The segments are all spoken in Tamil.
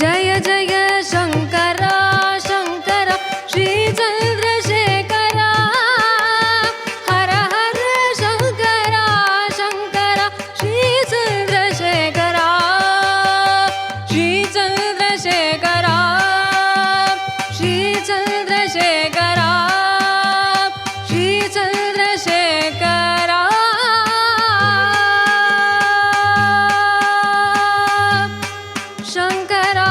जय जय शंकरा शंकरा श्री चंद्रशेखरा हर हर शंकरा शंकरा श्री चंद्रशेखरा श्री चंद्रशेखरा श्री चंद्रशेखरा श्री चंद्रशेखरा शंकरा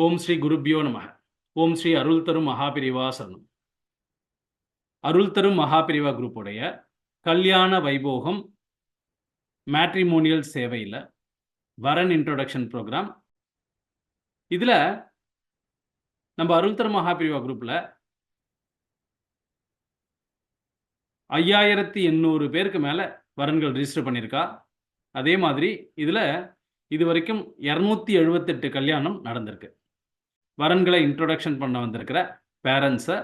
ஓம் ஸ்ரீ குருபியோ நமக. ஓம் ஸ்ரீ அருள் தரும் மகாபிரிவா சரணம். அருள் தரும் மகாபிரிவா குரூப்புடைய கல்யாண வைபோகம் மேட்ரிமோனியல் சேவையில் வரன் இன்ட்ரோடக்ஷன் ப்ரோக்ராம். இதில் நம்ம அருள் தரும் மகாபிரிவா குரூப்பில் 5800 பேருக்கு மேலே வரன்கள் ரிஜிஸ்டர் பண்ணியிருக்கா. அதே மாதிரி இதில் இது வரைக்கும் 278 கல்யாணம் நடந்திருக்கு. வரன்களை இன்ட்ரோடக்ஷன் பண்ண வந்திருக்கிற பேரண்ட்ஸை,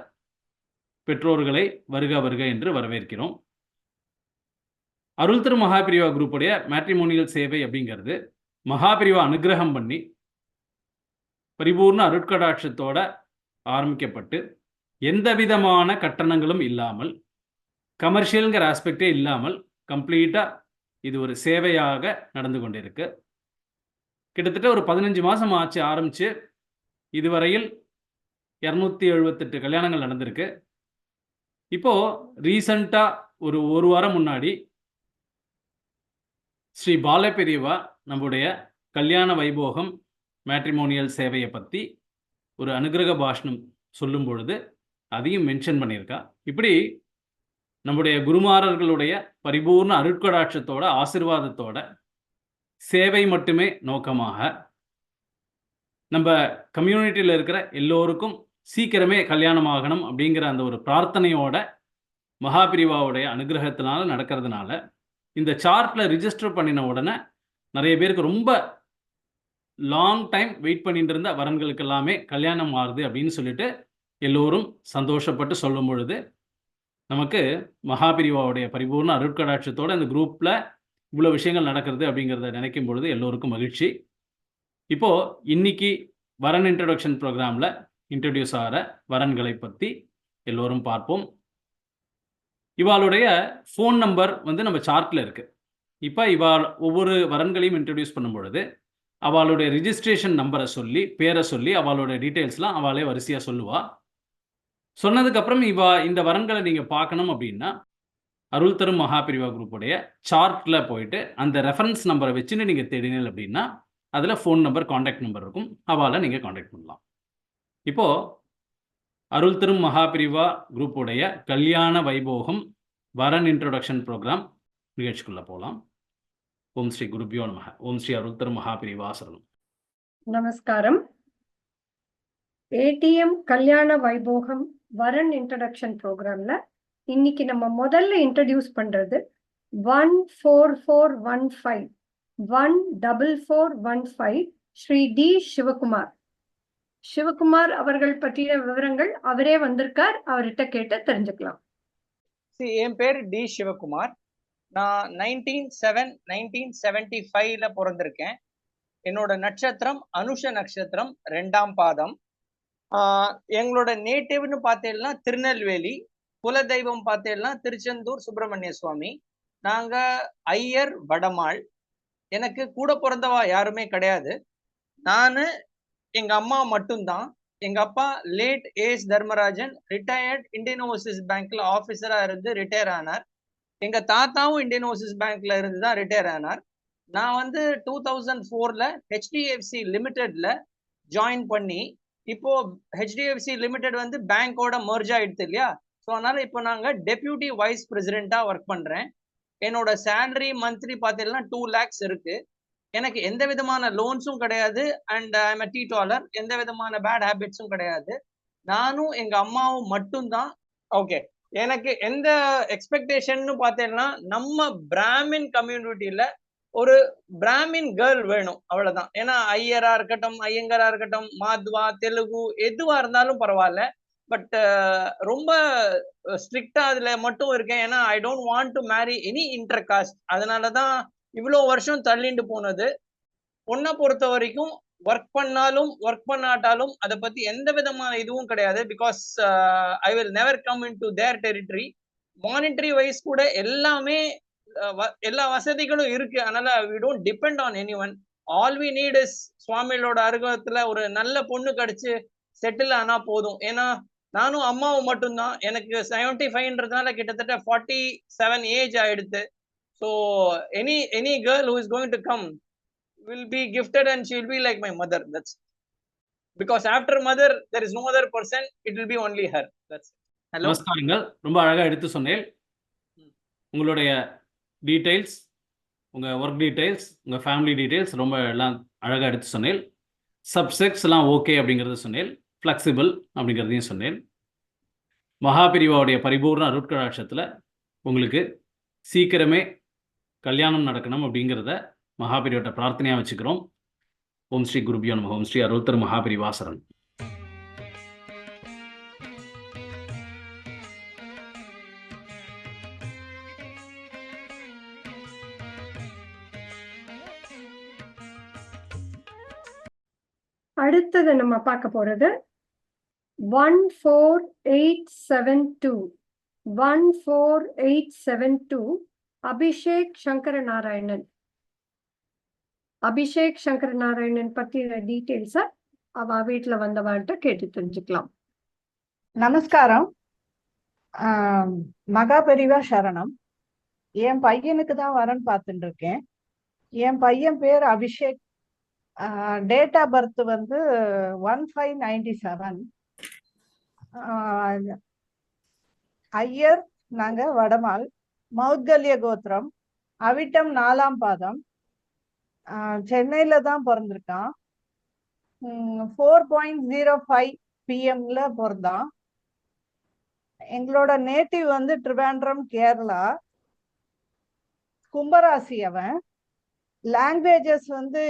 பெற்றோர்களை வருக வருக என்று வரவேற்கிறோம். அருள் திரு மகாபிரிவா குரூப்புடைய மேட்ரிமோனியல் சேவை அப்படிங்கிறது மகாபிரிவா அனுகிரகம் பண்ணி பரிபூர்ண அருட்கடாட்சத்தோட ஆரம்பிக்கப்பட்டு எந்த விதமான கட்டணங்களும் இல்லாமல், கமர்ஷியலுங்கிற ஆஸ்பெக்டே இல்லாமல் கம்ப்ளீட்டாக இது ஒரு சேவையாக நடந்து கொண்டிருக்கு. கிட்டத்தட்ட ஒரு 15 மாதம் ஆச்சு ஆரம்பித்து இதுவரையில் 278 கல்யாணங்கள் நடந்திருக்கு. இப்போது ரீசண்டாக ஒரு வாரம் முன்னாடி ஸ்ரீ பாலபெரியவா நம்முடைய கல்யாண வைபோகம் மேட்ரிமோனியல் சேவையை பற்றி ஒரு அனுகிரக பாஷணம் சொல்லும் பொழுது அதையும் மென்ஷன் பண்ணியிருக்கா. இப்படி நம்முடைய குருமாரர்களுடைய பரிபூர்ண அருட்கடாட்சத்தோட ஆசீர்வாதத்தோட சேவை மட்டுமே நோக்கமாக நம்ம கம்யூனிட்டியில் இருக்கிற எல்லோருக்கும் சீக்கிரமே கல்யாணம் ஆகணும் அப்படிங்கிற அந்த ஒரு பிரார்த்தனையோட மகாபிரிவாவுடைய அனுகிரகத்தினால நடக்கிறதுனால இந்த சார்ட்டில் ரிஜிஸ்டர் பண்ணின உடனே நிறைய பேருக்கு ரொம்ப லாங் டைம் வெயிட் பண்ணிட்டு இருந்த வரன்களுக்கு எல்லாமே கல்யாணம் ஆகுது அப்படின்னு சொல்லிட்டு எல்லோரும் சந்தோஷப்பட்டு சொல்லும் பொழுது நமக்கு மகாபிரிவாவுடைய பரிபூர்ண அருட்கடாட்சத்தோட இந்த குரூப்பில் இவ்வளோ விஷயங்கள் நடக்கிறது அப்படிங்கிறத நினைக்கும் பொழுது எல்லோருக்கும் மகிழ்ச்சி. இப்போது இன்னைக்கு வரன் இன்ட்ரடக்ஷன் ப்ரோக்ராமில் இன்ட்ரடியூஸ் ஆகிற வரன்களை பற்றி எல்லோரும் பார்ப்போம். இவாளுடைய ஃபோன் நம்பர் நம்ம சார்ட்டில் இருக்குது. இப்போ ஒவ்வொரு வரன்களையும் இன்ட்ரடியூஸ் பண்ணும் பொழுது அவளுடைய ரிஜிஸ்ட்ரேஷன் நம்பரை சொல்லி, பேரை சொல்லி, அவளுடைய டீட்டெயில்ஸ்லாம் அவளே வரிசையாக சொல்லுவாள். சொன்னதுக்கப்புறம் இந்த வரன்களை நீங்கள் பார்க்கணும் அப்படின்னா அருள் தரும் மகாபிரிவா குரூப்புடைய சார்ட்டில் போயிட்டு அந்த ரெஃபரன்ஸ் நம்பரை வச்சுன்னு நீங்கள் தேடினீங்க அப்படின்னா அதில் ஃபோன் நம்பர், காண்டாக்ட் நம்பர் இருக்கும். அவளை நீங்கள் காண்டாக்ட் பண்ணலாம். இப்போது அருள் தரும் மகாபிரிவா குரூப்புடைய கல்யாண வைபோகம் வரன் இன்ட்ரோடக்ஷன் ப்ரோக்ராம் நிகழ்ச்சிக்குள்ளே போகலாம். ஓம் ஸ்ரீ குருபியோ நமக. ஓம் ஸ்ரீ அருள் தரும் மகாபிரிவா சரணம். நமஸ்காரம். ஏடிஎம் கல்யாண வைபோகம் வரன் இன்ட்ரடக்ஷன் ப்ரோக்ராம்ல இன்னைக்கு நம்ம முதல்ல இன்ட்ரடியூஸ் பண்றது 14415 ஸ்ரீ டி சிவகுமார். சிவகுமார் அவர்கள் பற்றிய விவரங்கள் அவரே வந்திருக்கார், அவர்கிட்ட கேட்டு தெரிஞ்சுக்கலாம். என் பேர் டி சிவகுமார். நான் 19/7/1975 பிறந்திருக்கேன். என்னோட நட்சத்திரம் அனுஷ நட்சத்திரம், 2ஆம் பாதம். எங்களோட நேட்டிவ்னு பார்த்தீங்கன்னா திருநெல்வேலி. குலதெய்வம் பார்த்தீங்கன்னா திருச்செந்தூர் சுப்பிரமணிய சுவாமி. நாங்க ஐயர் வடமாள். எனக்கு கூட பிறந்தவா யாருமே கிடையாது. நான் எங்க அம்மா மட்டும்தான். எங்க அப்பா late S Dharmarajan, retired Indian Overseas பேங்க்ல ஆபீசரா இருந்து ரிட்டையர் ஆனார். எங்க தாத்தாவும் இந்தியன் ஓவர்சீஸ் பேங்க்ல இருந்து தான் ரிட்டையர் ஆனார். நான் 2004ல ஹெச்டிஎஃப்சி லிமிடெட்ல ஜாயின் பண்ணி, இப்போ ஹெச்டிஎஃப்சி லிமிடெட் பேங்கோட மர்ஜ் ஆயிடுது இல்லையா. ஸோ அதனால இப்போ நாங்கள் டெப்யூட்டி வைஸ் பிரசிடென்ட்டா ஒர்க் பண்றேன். என்னோட சேலரி மந்த்லி பார்த்தீங்கன்னா 2 lakhs இருக்கு. எனக்கு எந்த விதமான லோன்ஸும் கிடையாது. And I am teetotaller. எந்த விதமான பேட் ஹேபிட்ஸும் கிடையாது. நானும் எங்க அம்மாவும் மட்டும்தான். ஓகே, எனக்கு எந்த எக்ஸ்பெக்டேஷன் பார்த்தீங்கன்னா நம்ம பிராமின் கம்யூனிட்டியில ஒரு பிராமின் கேர்ள் வேணும், அவ்வளவுதான். ஏன்னா ஐயரா இருக்கட்டும், ஐயங்கரா இருக்கட்டும், மாத்வா, தெலுங்கு எதுவா இருந்தாலும் பரவாயில்ல. பட் ரொம்ப ஸ்ட்ரிக்டா அதுல மட்டும் இருக்கேன். ஏன்னா I don't want to marry any inter cost. அதனாலதான் இவ்வளவு வருஷம் தள்ளிண்டு போனது. பொண்ணை பொறுத்த வரைக்கும் ஒர்க் பண்ணாலும் ஒர்க் பண்ணாட்டாலும் அதை பத்தி எந்த விதமான இதுவும் கிடையாது. Because I will never come in to their territory. Monetary wise கூட எல்லாமே எல்லா வசதிகளும் இருக்கு. அதனால we don't depend on any one. All we need is சுவாமிகளோட அருகத்துல ஒரு நல்ல பொண்ணு கிடைச்சு செட்டில் ஆனா போதும். ஏன்னா நானும் அம்மாவும் மட்டும்தான். எனக்கு 75ன்றதுனால கிட்டத்தட்ட 47 ஏஜ் ஆயிடுத்து. So any girl who is going to come will be gifted and she will be like my mother. That's because after mother there is no other person, it will be only her. That's it. Hello. நமஸ்காரங்கள். ரொம்ப அழகா எடுத்து சொன்னேன். உங்களுடைய டீடைல்ஸ், உங்க ஒர்க் டீடைல்ஸ், உங்க ஃபேமிலி டீடைல்ஸ் ரொம்ப எல்லாம் அழகா எடுத்து சொன்னேன். சப்செக்ஸ் எல்லாம் ஓகே அப்படிங்கறத சொன்னேன். ஃபிளெக்சிபிள் அப்படிங்கறதையும் சொன்னேன். மகாபிரிவாவுடைய பரிபூர்ண அருட்கடாட்சத்துல உங்களுக்கு சீக்கிரமே கல்யாணம் நடக்கணும் அப்படிங்கிறத மகாபிரிவோட பிரார்த்தனையா வச்சுக்கிறோம். ஓம் ஸ்ரீ குருபியோ நமः. ஓம் ஸ்ரீ அருள்தர் மகாபிரிவாசரன். அடுத்தது நம்ம பார்க்க போறது 14872 14872 அபிஷேக் சங்கர நாராயணன். அபிஷேக் சங்கர நாராயணன் பற்றின டீட்டெயில்ஸ அவ வீட்டுல வந்தவான்ட்ட கேட்டு தெரிஞ்சுக்கலாம். நமஸ்காரம். மகாபெரிவா சரணம். என் பையனுக்கு தான் வரன் பார்த்துட்டு இருக்கேன். என் பையன் பேர் அபிஷேக். டேட் ஆஃப் பர்த் வந்து 1597. ஐயர் நாங்க வடமால், மௌத்கல்ய கோத்திரம், அவிட்டம் 4ஆம் பாதம். சென்னையில தான் பிறந்திருக்கான். 4:05 PM பிறந்தான். எங்களோட நேட்டிவ் வந்து ட்ரிவாண்ட்ரம், கேரளா. கும்பராசி அவன். லாங்குவேஜஸ் வந்து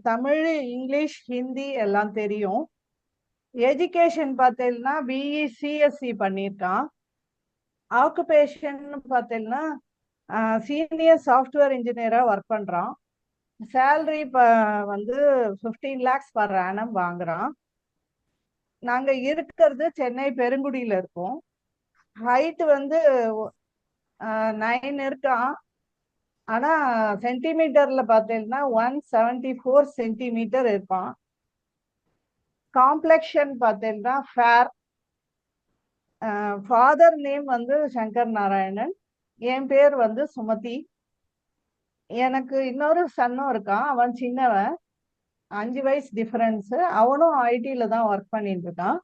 தமிழ், இங்கிலீஷ், ஹிந்தி எல்லாம் தெரியும். எஜுகேஷன் பார்த்தீங்கன்னா பிஇ சிஎஸ்சி பண்ணியிருக்கான். ஆக்குபேஷன் பார்த்தீங்கன்னா சீனியர் சாஃப்ட்வேர் இன்ஜினியரா ஒர்க் பண்றான். சேலரி வந்து 15 lakhs per annum வாங்குறான். நாங்க இருக்கிறது சென்னை பெருங்குடியில இருக்கோம். ஹைட் வந்து 9 இருக்கான். ஆனா சென்டிமீட்டர்ல பார்த்தீங்கன்னா 174 சென்டிமீட்டர் இருப்பான். காம்ப்ளெக்ஷன் பார்த்தீங்கன்னா ஃபேர். ஃபாதர் நேம் வந்து சங்கர் நாராயணன். என் பேர் வந்து சுமதி. எனக்கு இன்னொரு சன்னும் இருக்கான். அவன் சின்னவன், 5 வயசு டிஃபரன்ஸ். அவனும் ஐடில தான் ஒர்க் பண்ணிட்டு இருக்கான்.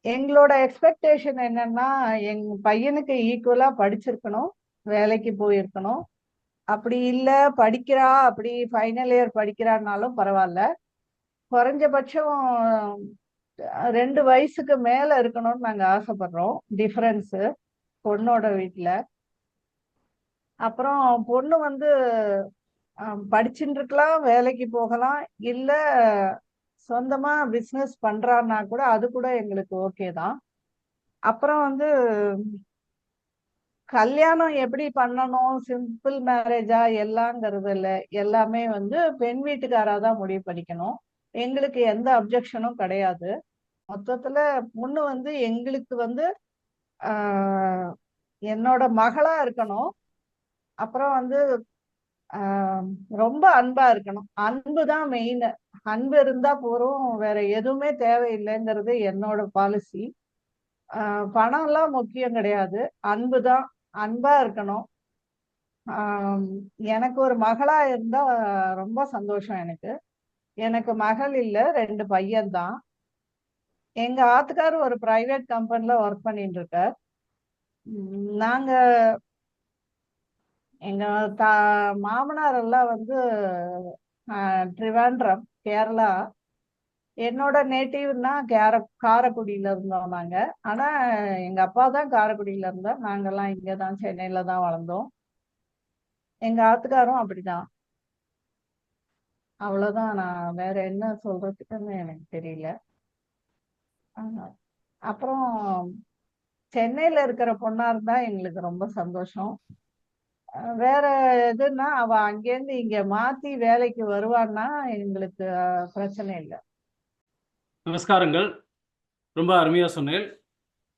எங்களோட எக்ஸ்பெக்டேஷன் என்னன்னா, எங்க பையனுக்கு ஈக்குவலா படிச்சிருக்கணும், வேலைக்கு போயிருக்கணும். அப்படி இல்ல படிக்கிறா, அப்படி ஃபைனல் இயர் படிக்கிறான்னாலும் பரவாயில்ல, குறைஞ்சபட்சம் 2 வயசுக்கு மேல இருக்கணும்னு நாங்க ஆசைப்படுறோம். டிஃபரன்ஸ் பொண்ணோட வீட்டுல. அப்புறம் பொண்ணு வந்து படிச்சுட்டு இருக்கலாம், வேலைக்கு போகலாம், இல்ல சொந்தமா பிசினஸ் பண்றான்னா கூட அது கூட எங்களுக்கு ஓகே தான். அப்புறம் வந்து கல்யாணம் எப்படி பண்ணணும், சிம்பிள் மேரேஜா எல்லாங்கிறது இல்லை, எல்லாமே வந்து பெண் வீட்டுக்காரா தான் முடிவு பண்ணிக்கணும். எங்களுக்கு எந்த அப்ஜெக்ஷனும் கிடையாது. மொத்தத்துல பொண்ணு வந்து எங்களுக்கு வந்து என்னோட மகளா இருக்கணும். அப்புறம் வந்து ரொம்ப அன்பா இருக்கணும். அன்பு தான் மெயின். அன்பு இருந்தா போறோம், வேற எதுவுமே தேவையில்லைங்கிறது என்னோட பாலிசி. பணம் எல்லாம் முக்கியம் கிடையாது, அன்பு தான். அன்பா இருக்கணும். எனக்கு ஒரு மகளா இருந்தா ரொம்ப சந்தோஷம். எனக்கு மகள் இல்ல, 2 பையன்தான். எங்க ஆத்துக்கார் ஒரு பிரைவேட் கம்பெனில ஒர்க் பண்ணிட்டு இருக்கார். நாங்க எங்க மாமனார் எல்லாம் வந்து ட்ரிவாண்ட்ரம், கேரளா. என்னோட நேட்டிவ்னா காரைக்குடியில இருந்தோம் நாங்க. ஆனா எங்க அப்பா தான் காரைக்குடியில இருந்தா, நாங்கெல்லாம் இங்கதான் சென்னையில தான் வளர்ந்தோம். எங்க ஆத்துக்காரும் அப்படிதான். அவ்வளவுதான். நான் வேற என்ன சொல்றதுக்குன்னு எனக்கு தெரியல. ஆஹ் அப்புறம் சென்னையில இருக்கிற பொண்ணா இருந்தா எங்களுக்கு ரொம்ப சந்தோஷம். வேற எதுன்னா அவ அங்கேருந்து இங்க மாத்தி வேலைக்கு வருவான்னா எங்களுக்கு பிரச்சனை இல்லை. நமஸ்காரங்கள். ரொம்ப அருமையாக சொன்னேன்.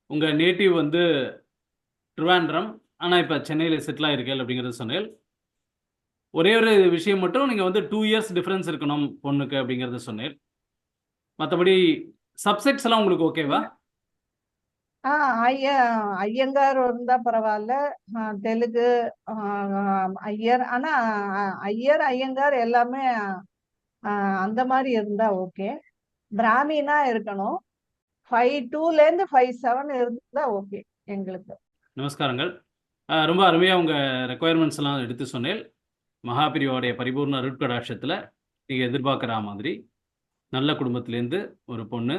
உங்கள் நேட்டிவ் வந்து ட்ரிவாண்ட்ரம், ஆனால் இப்போ சென்னையில் செட்டில் ஆயிருக்கேன் அப்படிங்கிறது சொன்னேன். ஒரே ஒரு விஷயம் மட்டும், நீங்கள் வந்து 2 இயர்ஸ் டிஃப்ரென்ஸ் இருக்கணும் பொண்ணுக்கு அப்படிங்கிறது சொன்னேன். மற்றபடி சப்செக்ட்ஸ் எல்லாம் உங்களுக்கு ஓகேவா? ஐயங்கார் இருந்தா பரவாயில்ல. தெலுங்கு ஐயர். ஆனா ஐயங்கார் எல்லாமே அந்த மாதிரி இருந்தா ஓகே. பிராமினா இருக்கணும். 5'2" 5'7" இருந்தா ஓகே எங்களுக்கு. நமஸ்காரங்கள். ரொம்ப அருமையாக உங்கள் ரெக்குயர்மெண்ட்ஸ் எல்லாம் எடுத்து சொன்னேன். மகாபிரிவாவுடைய பரிபூர்ண அருட்கடாட்சத்தில் நீங்கள் எதிர்பார்க்குற மாதிரி நல்ல குடும்பத்திலேருந்து ஒரு பொண்ணு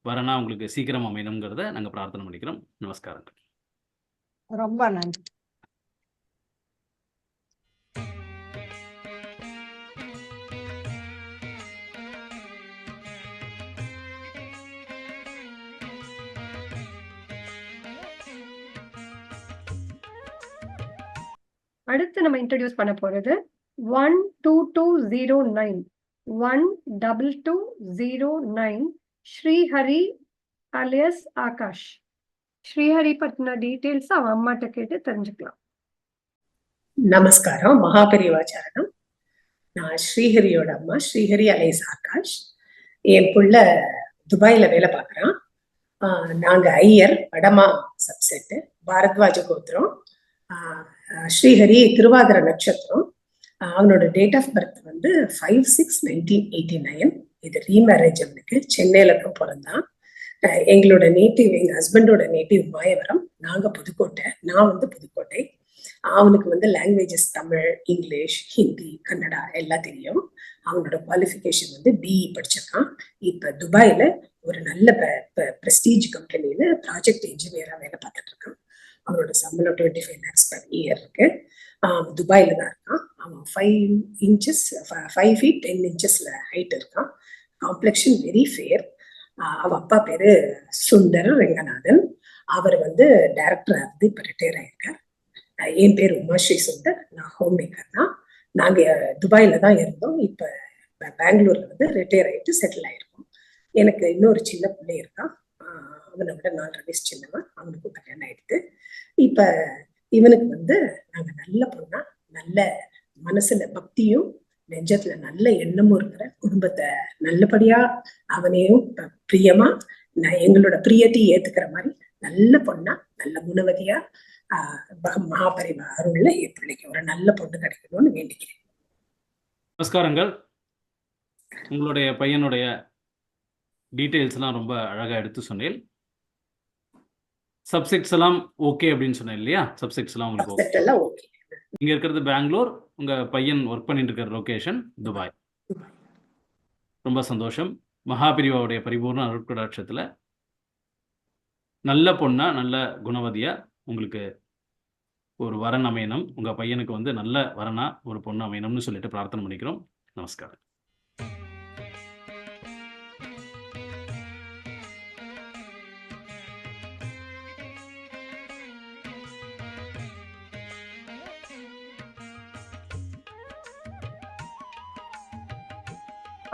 வரனா உங்களுக்கு சீக்கிரம் அமையணுங்கிறத நாங்கள் பிரார்த்தனை பண்ணிக்கிறோம். நமஸ்காரங்கள். ரொம்ப நன்றி. அடுத்து நம்ம இன்ட்ரடியூஸ் பண்ண போறது 12209 12209 ஸ்ரீஹரி அலியஸ் ஆகாஷ். ஸ்ரீஹரி பத்தின டீட்டெயில்ஸ் அவன் அம்மாட்ட கேட்டு தெரிஞ்சுக்கலாம். நமஸ்காரம். மகாபெரிவாச்சாரணம். நான் ஸ்ரீஹரியோட அம்மா, ஸ்ரீஹரி அலேஸ் ஆகாஷ். என் புள்ள துபாயில வேலை பார்க்குறான். நாங்க ஐயர், வடமா சப்செட்டு, பாரத்வாஜ கோத்திரம். ஸ்ரீஹரி திருவாதிர நட்சத்திரம். அவனோட டேட் ஆஃப் பர்த் வந்து 5/6/1989. இது ரீமேரேஜ். அவனுக்கு சென்னையில தான் பிறந்தான். எங்களோட நேட்டிவ், எங்க ஹஸ்பண்டோட நேட்டிவ் மாயவரம். நாங்க புதுக்கோட்டை. நான் வந்து புதுக்கோட்டை. அவனுக்கு வந்து லாங்குவேஜஸ் தமிழ், இங்கிலீஷ், ஹிந்தி, கன்னடா எல்லாம் தெரியும். அவனோட குவாலிஃபிகேஷன் வந்து பிஇ படிச்சிருக்கான். இப்ப துபாயில ஒரு நல்ல பிரஸ்டீஜ் கம்பெனியில ப்ராஜெக்ட் இன்ஜினியரா வேலை பார்த்துட்டு இருக்கான். அவனோட சம்பளம் 25 lakhs per year இருக்கு. துபாயில தான் இருக்கான். அவன் 5 feet 10 inches ஹைட் இருக்கான். Complexion very fair. அவ அப்பா பேரு சுந்தர் ரெங்கநாதன். அவர் வந்து டைரக்டரா இருந்து இப்ப ரிட்டையர் ஆயிருக்கார். என் பேர் உமாஸ்ரீ சுந்தர். நான் ஹோம் மேக்கர் தான். நாங்க துபாயில தான் இருந்தோம். இப்ப பெங்களூர்ல வந்து ரிட்டையர் ஆயிட்டு செட்டில் ஆயிருக்கோம். எனக்கு இன்னொரு சின்ன பிள்ளை இருக்கான். அவனை விட 4 வயசு சின்னவன். அவனுக்கும் கல்யாணம் ஆயிடுது. இப்ப இவனுக்கு வந்து நாங்க நல்ல பொண்ணா, நல்ல மனசுல பக்தியும் நெஞ்சத்துல நல்ல எண்ணமும் இருக்கிற குடும்பத்தை நல்லபடியா அவனையும் பிரியமா எங்களோட பிரியத்தை ஏத்துக்கிற மாதிரி நல்ல பொண்ணா, நல்ல குணவதியா மகாபரிவா அருள்ல என் பிள்ளைக்கு ஒரு நல்ல பொண்ணு கிடைக்கணும்னு வேண்டிக்கிறேன். நமஸ்காரங்கள். உங்களுடைய பையனுடைய டீட்டெயில்ஸ் எல்லாம் ரொம்ப அழகா எடுத்து சொன்னேன். சப்செக்ட்ஸ் எல்லாம் ஓகே அப்படின்னு சொன்னேன் இல்லையா? சப்செக்ட்ஸ் எல்லாம் உங்களுக்கு Subject எல்லாம் ஓகே. இங்க இருக்கிறது பெங்களூர், உங்க பையன் ஒர்க் பண்ணிட்டு இருக்கிற லொகேஷன் துபாய். ரொம்ப சந்தோஷம். மகாபிரிவாவுடைய பரிபூர்ண அருட்கடாட்சத்துல நல்ல பொண்ணா, நல்ல குணவதியா உங்களுக்கு ஒரு வரன் அமையணும். உங்க பையனுக்கு வந்து நல்ல வரனா ஒரு பொண்ணு அமையணும்னு சொல்லிட்டு பிரார்த்தனை பண்ணிக்கிறோம். நமஸ்காரம்.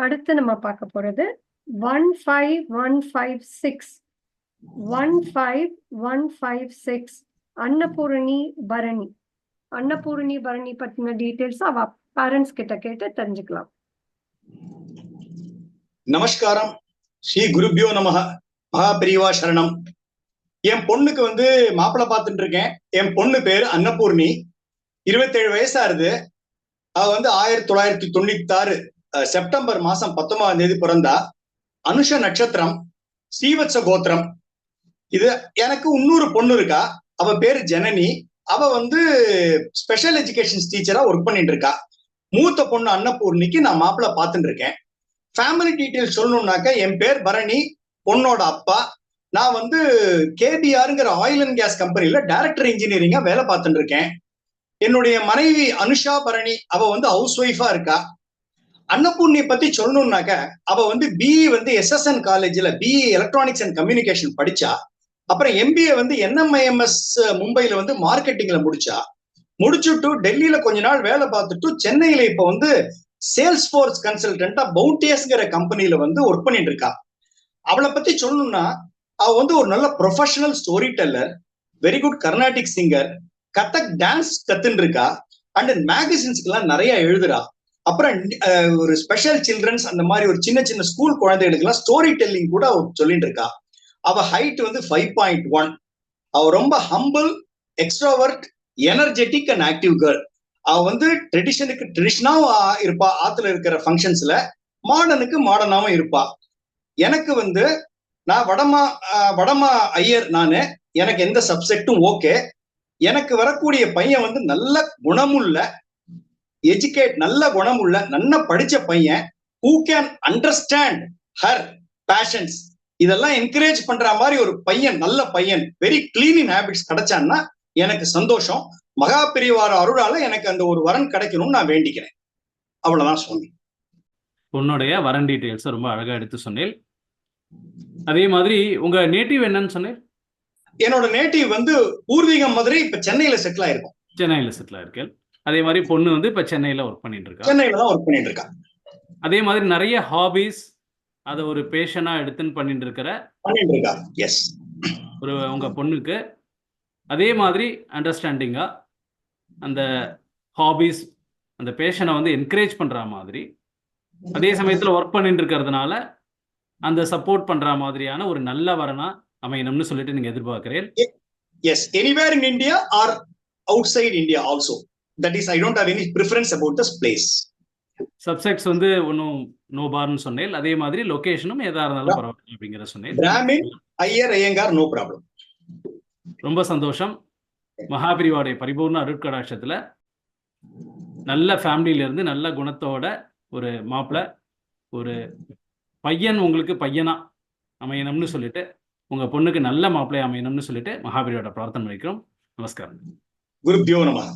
அடுத்து நம்ம பார்க்க போறது 15156 15156 அன்னபூரணி பரணி. அன்னபூரணி பரணி பத்தின டீடைல்ஸ் அவ பேரண்ட்ஸ் கிட்ட கேட்டு தெரிஞ்சுக்கலாம். நமஸ்காரம். ஸ்ரீ குருபியோ நமஹ. மகாபிரிவா சரணம். என் பொண்ணுக்கு வந்து மாப்பிள்ளை பார்த்துட்டு இருக்கேன். என் பொண்ணு பேரு அன்னபூர்ணி. 27 வயசாருது. அவ வந்து 1996 செப்டம்பர் மாசம் 19ஆம் தேதி பிறந்தா. அனுஷ நட்சத்திரம், ஸ்ரீவத்ச கோத்திரம். இது எனக்கு இன்னொரு பொண்ணு இருக்கா. அவ பேரு ஜனனி. அவ வந்து ஸ்பெஷல் எஜுகேஷன் டீச்சரா ஒர்க் பண்ணிட்டு இருக்கா. மூத்த பொண்ணு அன்னபூர்ணிக்கு நான் மாப்பிள்ளை பார்த்துட்டு இருக்கேன். ஃபேமிலி டீட்டெயில்ஸ் சொல்லணும்னாக்க என் பேர் பரணி, பொண்ணோட அப்பா. நான் வந்து கேபிஆருங்கிற ஆயில் அண்ட் கேஸ் கம்பெனில டைரக்டர் இன்ஜினியரிங்கா வேலை பார்த்துட்டு இருக்கேன். என்னுடைய மனைவி அனுஷா பரணி, அவ வந்து ஹவுஸ் ஒய்ஃபா இருக்கா. அன்னபூர்ணியை பத்தி சொல்லணும்னாக்க, அவ வந்து பிஇ வந்து SSN காலேஜ்ல பிஇ எலக்ட்ரானிக்ஸ் அண்ட் கம்யூனிகேஷன் படிச்சா. அப்புறம் MBA வந்து NMIMS மும்பைல வந்து மார்க்கெட்டிங்ல முடிச்சா. முடிச்சுட்டு டெல்லியில கொஞ்ச நாள் வேலை பார்த்துட்டு சென்னையில இப்ப வந்து சேல்ஸ் ஃபோர்ஸ் கன்சல்டன்டா பவுண்டியஸ்ங்கிற கம்பெனில வந்து ஒர்க் பண்ணிட்டு இருக்கா. அவளை பத்தி சொல்லணும்னா, அவ வந்து ஒரு நல்ல professional storyteller, very good Carnatic singer, Kathak dance கத்துன்னு இருக்கா, அண்ட் மேகசின்ஸ்க்கு எல்லாம் நிறைய எழுதுறா. அப்புறம் ஒரு ஸ்பெஷல் சில்ட்ரன்ஸ் அந்த மாதிரி ஒரு சின்ன சின்ன ஸ்கூல் குழந்தைகளுக்கு எல்லாம் ஸ்டோரி டெல்லிங் கூட அவ சொல்லிட்டு இருக்கா. அவ ஹைட் வந்து 5.1. அவ ரொம்ப humble, extrovert, energetic and active girl. அவ வந்து ட்ரெடிஷனாவும் இருப்பா ஆத்துல இருக்கிற ஃபங்க்ஷன்ஸ்ல, மாடர்னுக்கு மாடர்னாவும் இருப்பா. எனக்கு வந்து நான் வடமா ஐயர், நானு எனக்கு எந்த சப்ஜெக்டும் ஓகே. எனக்கு வரக்கூடிய பையன் வந்து நல்ல குணமுள்ள நல்ல குணமுள்ள நல்ல படிச்ச பையன், who can understand her passions, இதெல்லாம் என்கரேஜ் பண்ற மாதிரி ஒரு பையன், நல்ல பையன், வெரி கிளீன் இன் ஹேபிட்ஸ் கிடைச்சான்னா எனக்கு சந்தோஷம். மகா பெரியவார அருளால எனக்கு அந்த ஒரு வரன் கிடைக்கணும்னு நான் வேண்டிக்கிறேன். அவ்வளவுதான் சொன்னேன். உன்னுடைய வரன் டீட்டெயில்ஸ் ரொம்ப அழகா எடுத்து சொன்னேன். அதே மாதிரி உங்க நேட்டிவ் என்னன்னு சொன்னேன்? என்னோட நேட்டிவ் வந்து பூர்வீகம் மதுரை, இப்ப சென்னையில செட்டில் ஆயிருக்கும். சென்னையில செட்டில் ஆயிருக்கேன். அதே மாதிரி பொண்ணு வந்து இப்ப சென்னையில ஒர்க் பண்ணிட்டு இருக்கா. சென்னையில தான் ஒர்க் பண்ணிட்டு இருக்கா. அதே மாதிரி நிறைய ஹாபிஸ், அதை ஒரு பேஷனா எடுத்துன்னு பண்ணிட்டு இருக்கா. எஸ். உங்க பொண்ணுக்கு அதே மாதிரி அண்டர்ஸ்டாண்டிங்கா அந்த ஹாபிஸ், அந்த பேஷனை வந்து என்கரேஜ் பண்ற மாதிரி, அதே சமயத்துல ஒர்க் பண்ணிட்டு இருக்கிறதுனால அந்த சப்போர்ட் பண்ற மாதிரியான ஒரு நல்ல வரனா அமையணும்னு சொல்லிட்டு நீங்க எதிர்பார்க்கிறேன். Yes, anywhere in India or outside India also. That is, I don't have any preference about this place. சப்செக்ட்ஸ் வந்து ஒன்றும் நோ பார்னு சொன்னேன். அதே மாதிரி லொகேஷனும் எதா இருந்தாலும் பரவாயில்ல அப்படிங்கிற சொன்னேன். Brahmin, Iyer, Iyengar, no problem. ரொம்ப சந்தோஷம். மகாபிரிவாடைய பரிபூர்ண அருட்கடாட்சத்துல நல்ல ஃபேமிலியில இருந்து நல்ல குணத்தோட ஒரு மாப்பிள்ள, ஒரு பையன் உங்களுக்கு பையனா அமையணும்னு சொல்லிட்டு, உங்க பொண்ணுக்கு நல்ல மாப்பிள்ளை அமையணும்னு சொல்லிட்டு மகாபிரிவோட பிரார்த்தனை வைக்கிறோம். நமஸ்காரம். குருபியோ நமஹ.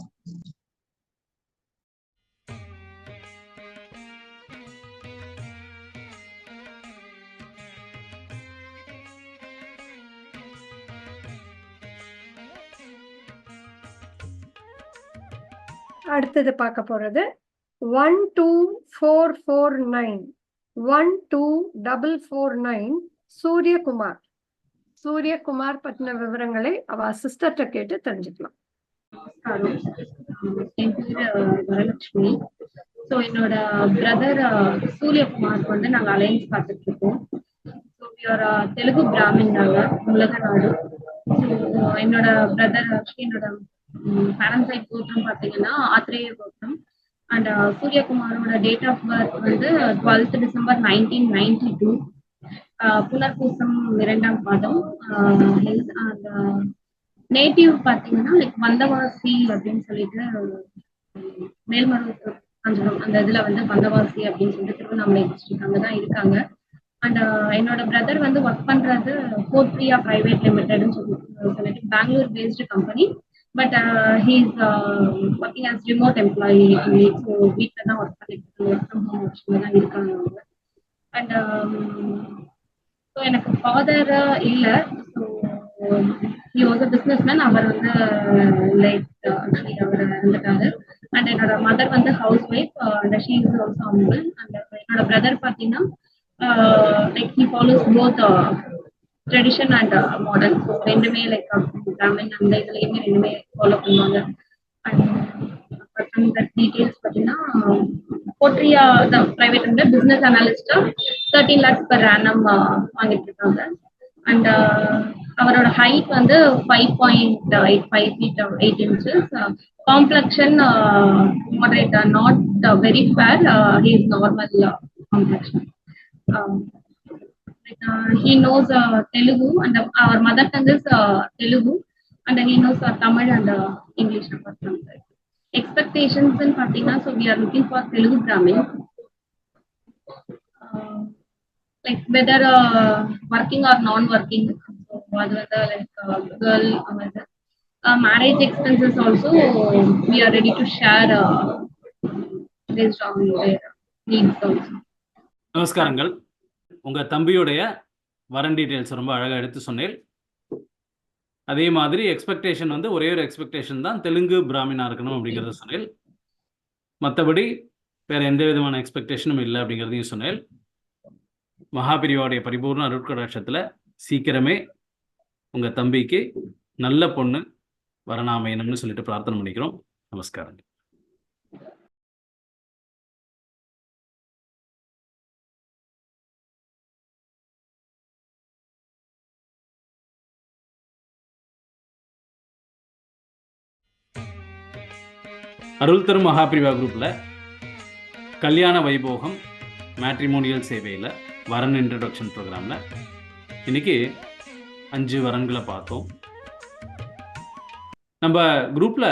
அடுத்தது பார்க்க போறது 12449 12449 சூரியகுமார். சூரியகுமார் பத்தின விவரங்களை அவ சிஸ்டர்கிட்ட கேட்டு தெரிஞ்சுக்கலாம். என் பேரு வரலட்சுமி. ஸோ என்னோட பிரதர் சூரியகுமாருக்கு வந்து நாங்கள் அலைன்ஸ் பார்த்துட்டு இருக்கோம். ஸோ தெலுங்கு பிராமின் நாங்கள் உலக நாடு. ஸோ என்னோட பிரதர் என்னோட பேரண்ட் சைட் கோத்திரம் பார்த்தீங்கன்னா ஆத்திரேய கோத்திரம். அண்ட் சூரியகுமாரோட டேட் ஆஃப் பர்த் வந்து 12th December 1992. புனர்பூசம் 2ஆம் பாதம். அந்த நேட்டிவ் பார்த்தீங்கன்னா லைக் வந்தவாசி அப்படின்னு சொல்லிட்டு மேல்மருவத்தூர் அந்த இதுல வந்து வந்தவாசி அப்படின்னு சொல்லிட்டு திருவண்ணாமலை டிஸ்ட்ரிக்ட் அங்கதான் இருக்காங்க. அண்ட் என்னோட பிரதர் வந்து ஒர்க் பண்றது கோத்ரியா பிரைவேட் லிமிடெட்னு சொல்லிட்டு Bangalore based company. But he's working as remote employee. So வீட்டில் தான் ஒர்க் பண்ணிட்டு ஒர்க் ஃப்ரம் ஹோம் ஆப்ஷன்ல தான் இருக்காங்க அவங்க. அண்ட் ஸோ எனக்கு ஃபாதர் இல்லை. So he was a businessman. அவர் வந்து லைக் ஆக்சுவலி அவர் இருந்துட்டாரு. அண்ட் என்னோட மதர் வந்து house wife. And she is also humble. And என்னோட பிரதர் பார்த்தீங்கன்னா like he follows both tradition and modern. So ரெண்டுமே லைக் பிராமின் அந்த இதுலையுமே ரெண்டுமே ஃபாலோ பண்ணுவாங்க. அண்ட் டீட்டெயில்ஸ் பார்த்தீங்கன்னா கோட்ரியா தான் பிரைவேட் வந்து பிஸ்னஸ் அனாலிஸ்டா 13 lakhs per annum வாங்கிட்டு இருக்காங்க. அண்ட் அவரோட ஹைட் வந்து 5.85 feet 8 inches. Complexion moderate, not very fair. He is normal complexion. He knows Telugu and our mother tongue is Telugu, and he knows Tamil and English apart from that. Expectations in Patina, so we are looking for Telugu Brahmin. Like whether working or non-working, so whether like girl, marriage expenses also we are ready to share based on their needs also. நமஸ்காரங்கள். உங்கள் தம்பியுடைய வரன் டீட்டெயில்ஸ் ரொம்ப அழகாக எடுத்து சொன்னேன். அதே மாதிரி எக்ஸ்பெக்டேஷன் வந்து ஒரே ஒரு எக்ஸ்பெக்டேஷன் தான், தெலுங்கு பிராமினா இருக்கணும் அப்படிங்கிறத சொன்னேன். மற்றபடி வேறு எந்த விதமான எக்ஸ்பெக்டேஷனும் இல்லை அப்படிங்கிறதையும் சொன்னேன். மகாபிரிவாவுடைய பரிபூர்ண அருட்கடாட்சத்தில் சீக்கிரமே உங்கள் தம்பிக்கு நல்ல பொண்ணு வரணாமையணும்னு சொல்லிட்டு பிரார்த்தனை பண்ணிக்கிறோம். நமஸ்காரம். அருள் தரும் மகாபிரிவா குரூப்பில் கல்யாண வைபோகம் மேட்ரிமோனியல் சேவையில் வரன் இன்ட்ரடக்ஷன் ப்ரோக்ராமில் இன்றைக்கி 5 வரன்களை பார்த்தோம். நம்ம குரூப்பில்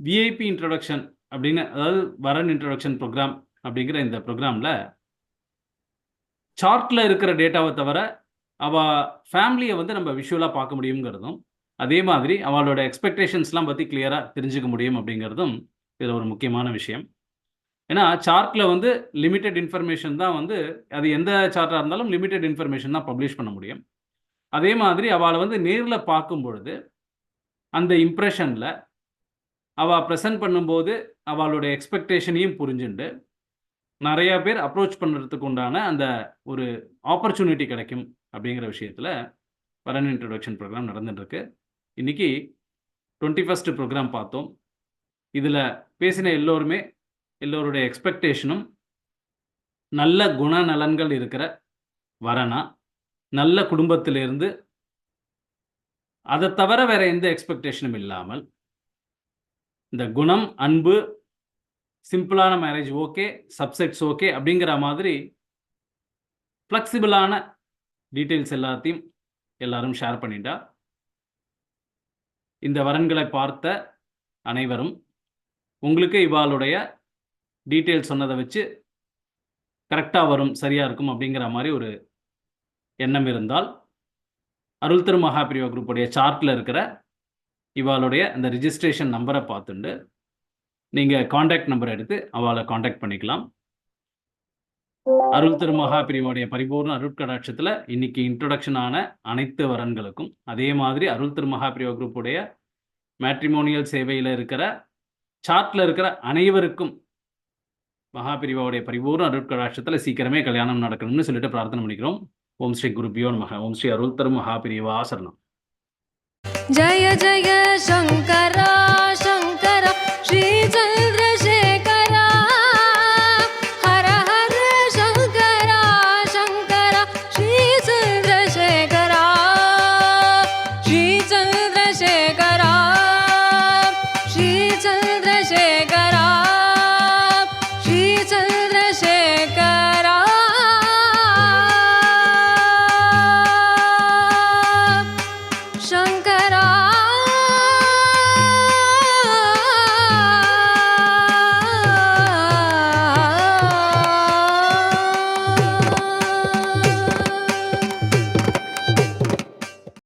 விஐபி இன்ட்ரடக்ஷன் அப்படின்னு, அதாவது வரன் இன்ட்ரடக்ஷன் ப்ரோக்ராம் அப்படிங்கிற இந்த ப்ரோக்ராமில் சார்ட்டில் இருக்கிற டேட்டாவை தவிர அவள் ஃபேமிலியை வந்து நம்ம விஷுவலாக பார்க்க முடியுங்கிறதும், அதே மாதிரி அவளோட எக்ஸ்பெக்டேஷன்ஸ்லாம் பற்றி கிளியராக தெரிஞ்சுக்க முடியும் அப்படிங்கிறதும் இதில் ஒரு முக்கியமான விஷயம். ஏன்னா சார்ட்டில் வந்து லிமிட்டெட் இன்ஃபர்மேஷன் தான் வந்து, அது எந்த சார்ட்டாக இருந்தாலும் லிமிட்டெட் இன்ஃபர்மேஷன் தான் பப்ளிஷ் பண்ண முடியும். அதே மாதிரி அவளை வந்து நேரில் பார்க்கும் பொழுது அந்த இம்ப்ரெஷனில் அவள் ப்ரெசன்ட் பண்ணும்போது அவளோட எக்ஸ்பெக்டேஷனையும் புரிஞ்சுண்டு நிறையா பேர் அப்ரோச் பண்ணுறதுக்கு உண்டான அந்த ஒரு ஆப்பர்ச்சுனிட்டி கிடைக்கும் அப்படிங்கிற விஷயத்தில் வரன் இன்ட்ரடக்ஷன் ப்ரோக்ராம் நடந்துட்டுருக்கு. இன்றைக்கி 21st ப்ரோக்ராம் பார்த்தோம். இதில் பேசின எல்லோருடைய எக்ஸ்பெக்டேஷனும் நல்ல குணநலன்கள் இருக்கிற வரனா, நல்ல குடும்பத்திலிருந்து, அதை தவிர வேறு எந்த எக்ஸ்பெக்டேஷனும் இல்லாமல் இந்த குணம், அன்பு, சிம்பிளான மேரேஜ் ஓகே, சப்செட்ஸ் ஓகே அப்படிங்கிற மாதிரி ஃப்ளெக்சிபிளான டீட்டெயில்ஸ் எல்லாத்தையும் எல்லாரும் ஷேர் பண்ணிட்டா இந்த வரன்களை பார்த்த அனைவரும் உங்களுக்கு இவாளுடைய டீட்டெயில்ஸ் சொன்னதை வச்சு கரெக்டாக வரும், சரியாக இருக்கும் அப்படிங்கிற மாதிரி ஒரு எண்ணம் இருந்தால் அருள் திரு மகாபிரிவா குரூப்புடைய சார்ட்டில் இருக்கிற இவாளுடைய அந்த ரிஜிஸ்ட்ரேஷன் நம்பரை பார்த்துட்டு நீங்கள் காண்டாக்ட் நம்பர் எடுத்து அவளை காண்டாக்ட் பண்ணிக்கலாம். அருள் திரு மகாபிரிவாவுடைய பரிபூர்ண அருட்கடாட்சத்தில் இன்னைக்கு இன்ட்ரொடக்ஷன் ஆன அனைத்து வரன்களுக்கும், அதே மாதிரி அருள் திரு மகாபிரிவா குரூப்புடைய மேட்ரிமோனியல் சேவையில் இருக்கிற சார்ட்டில் இருக்கிற அனைவருக்கும் மகாபிரிவாவுடைய பரிபூர்ண அருட்கடாட்சத்தில் சீக்கிரமே கல்யாணம் நடக்கணும்னு சொல்லிட்டு பிரார்த்தனை பண்ணிக்கிறோம். ஓம் ஸ்ரீ குருபியோ நமஹ. ஓம் ஸ்ரீ அருள் திரு மகாபிரிவா சரணம். ஜய ஜய சங்கர